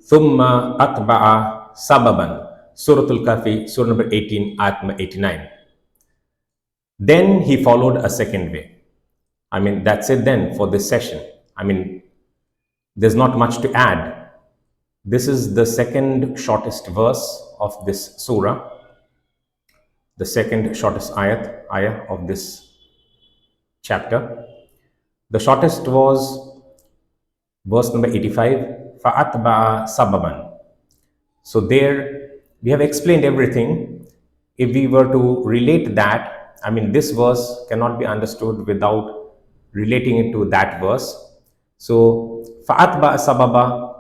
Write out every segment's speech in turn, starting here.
Thumma atba'a sababan. Suratul-Kahfi, Surah number 18, ayat number 89. Then he followed a second way. I mean, that's it then for this session. I mean, there's not much to add. This is the second shortest verse of this surah, the second shortest ayah of this chapter. The shortest was verse number 85, فَأَتْبَعَ sababan. So there we have explained everything. If we were to relate that, I mean, this verse cannot be understood without relating it to that verse. So فَأَتْبَعَ sababa,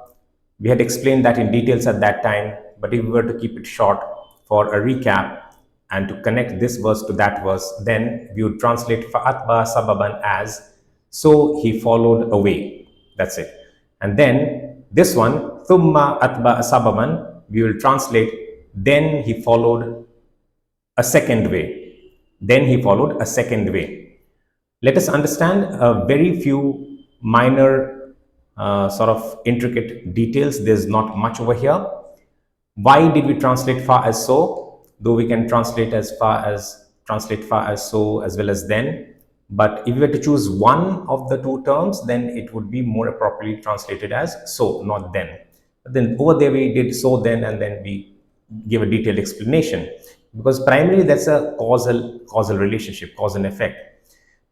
we had explained that in details at that time, but if we were to keep it short for a recap and to connect this verse to that verse, then we would translate فَأَتْبَعَ sababan as, so he followed away. That's it. And then this one, ثُمَّ أَتْبَعَ sababan, we will translate, then he followed a second way. Then he followed a second way. Let us understand a very few minor sort of intricate details. There's not much over here. Why did we translate fa as so? Though we can translate fa as so as well as then. But if we were to choose one of the two terms, then it would be more appropriately translated as so, not then. But then over there we did so then, and then we give a detailed explanation, because primarily that's a causal relationship, cause and effect.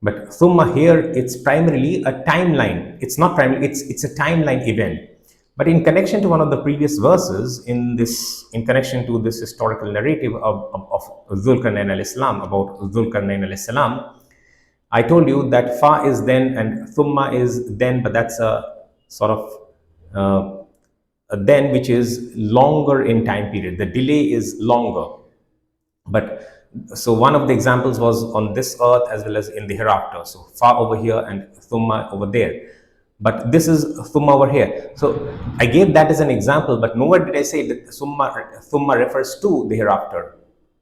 But thumma here, it's primarily a timeline. It's not primarily, it's a timeline event. But in connection to one of the previous verses, in connection to this historical narrative of Dhul-Qarnayn al-Islam, about Dhul-Qarnayn al-Islam, I told you that fa is then and thumma is then, but that's a sort of a then which is longer in time period. The delay is longer. But so one of the examples was on this earth as well as in the hereafter. So fa over here and thumma over there. But this is thumma over here. So I gave that as an example, but nowhere did I say that thumma refers to the hereafter.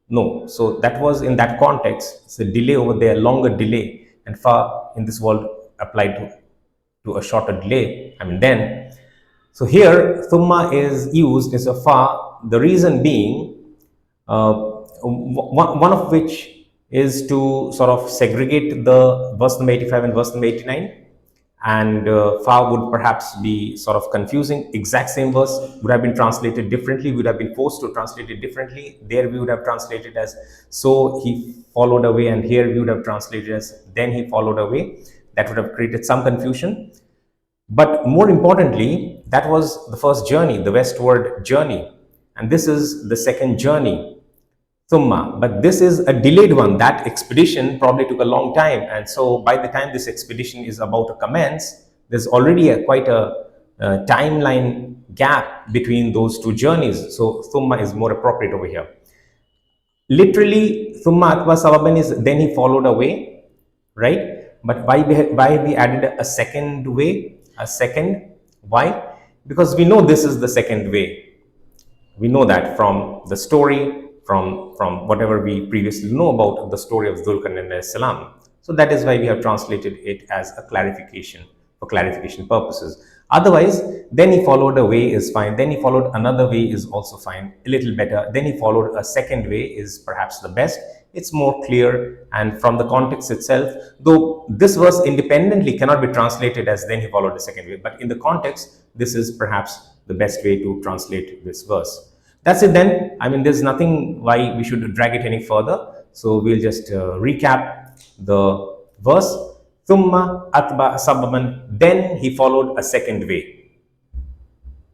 No. So that was in that context. It's a delay over there, longer delay, and fa in this world applied to a shorter delay. I mean then. So here thumma is used as a fa. The reason being, one of which is to sort of segregate the verse number 85 and verse number 89. And fa would perhaps be sort of confusing. Exact same verse would have been translated differently, would have been forced to translate it differently. There we would have translated as so he followed away, and here we would have translated as then he followed away. That would have created some confusion. But more importantly, that was the first journey, the westward journey. And this is the second journey, thumma. But this is a delayed one. That expedition probably took a long time. And so by the time this expedition is about to commence, there's already quite a timeline gap between those two journeys. So thumma is more appropriate over here. Literally, thumma atba sababan is then he followed away, right? But why we added a second way? A second. Why? Because we know this is the second way. We know that from the story, from whatever we previously know about the story of Dhul-Qarnayn al-Islam. So that is why we have translated it as a clarification, for clarification purposes. Otherwise, then he followed a way is fine. Then he followed another way is also fine, a little better. Then he followed a second way is perhaps the best. It's more clear, and from the context itself, though this verse independently cannot be translated as then he followed the second way, but in the context, this is perhaps the best way to translate this verse. That's it then. I mean, there's nothing why we should drag it any further. So we'll just recap the verse. Thumma atba sababan, then he followed a second way.